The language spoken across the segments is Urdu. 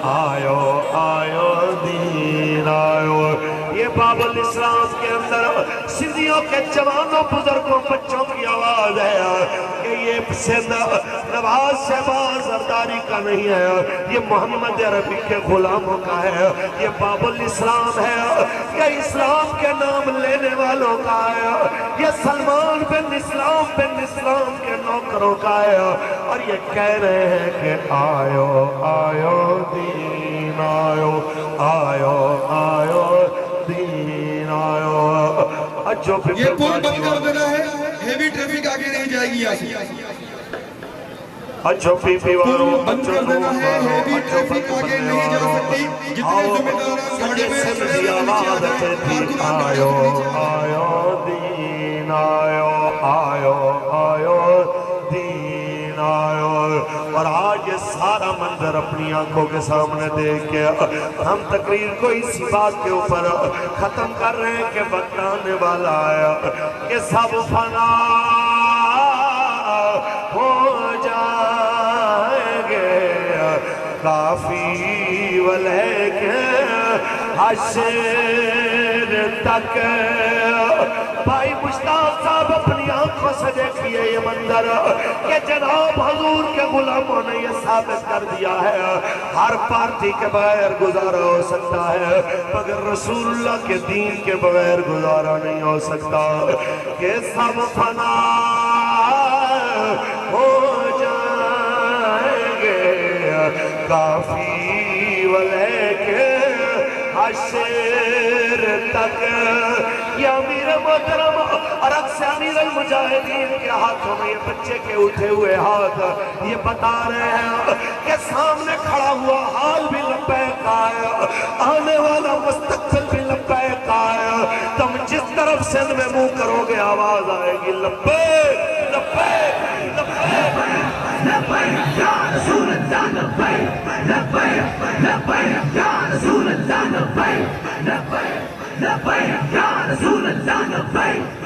آیو آیو دین آیو. یہ باب الاسلام کے اندر سندھیوں کے جوانوں بزرگوں بچوں کی آواز ہے کہ یہ سندھ نواز شہباز زرداری کا نہیں ہے، یہ محمد عربی کے غلاموں کا ہے. یہ باب الاسلام ہے، یہ اسلام کے نام لینے والوں کا ہے. یہ سلمان بن اسلام کے نوکروں کا ہے. اور یہ کہہ رہے ہیں کہ آیو آیو دین آیو آیو آیو دین آیو. یہ پل بند کر دینا ہے، ہیوی ٹریفک آگے نہیں جائے گی یہاں سے. اچھو پی پی وارو بند کر دینا ہے، ہیوی ٹریفک آگے نہیں جا سکتی. جتنے ذمہ دار گاڑی میں سندھی آواز تھی آیو آیو دین آیو آیو آیو دین آیو. اور آج یہ سارا منظر اپنی آنکھوں کے سامنے دیکھ کے ہم تقریر کو اسی بات کے اوپر ختم کر رہے ہیں کہ وقت آنے والا ہے کہ سب فنا ہو جائیں گے. کافی ولیکن حشر تک. بھائی مشتاق صاحب اپنی آنکھوں سے دیکھئے یہ منظر کہ جناب حضور کے غلاموں نے یہ ثابت کر دیا ہے ہر پارٹی کے بغیر گزارا ہو سکتا ہے مگر رسول اللہ کے دین کے بغیر گزارا نہیں ہو سکتا. کہ سب فنا ہو جائیں گے کافی ولیکن حشر تک. یہ امیر محترم اور اکثر امیر المجاہدین کے ہاتھوں میں یہ بچے کے اٹھے ہوئے ہاتھ یہ بتا رہے ہیں کہ سامنے کھڑا ہوا حال بھی لبیک آیا، آنے والا مستقبل بھی لبیک آیا. تم جس طرف سندھ میں منہ کرو گے آواز آئے گی لبیک لبیک لبیک لبیک یا رسول اللہ لبیک لبیک لبیک یا رسول اللہ لبیک لبیک لبیک یا رسول اللہ لبیک.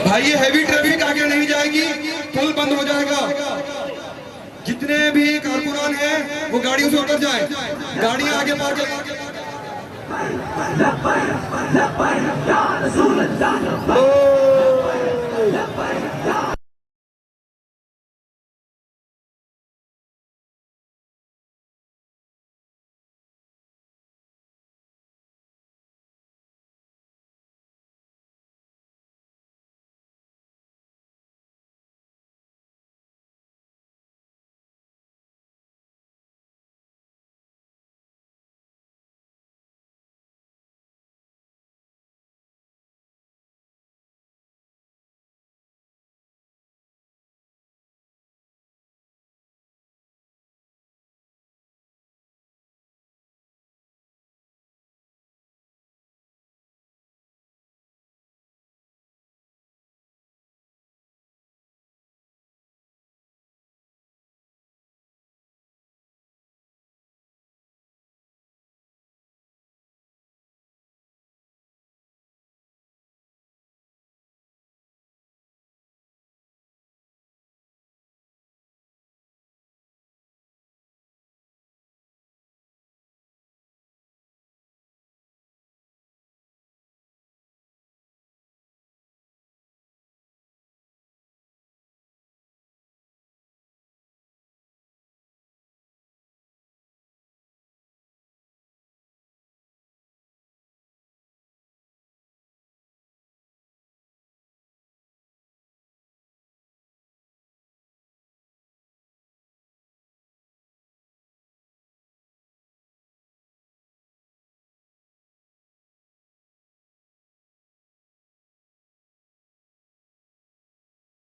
بھائی یہ ہیوی ٹریفک آگے نہیں جائے گی، پل بند ہو جائے گا. جتنے بھی کارکنان ہیں وہ گاڑیوں سے اتر جائیں، گاڑیاں آگے پارک کریں. لبیک لبیک یا رسول اللہ لبیک لبیک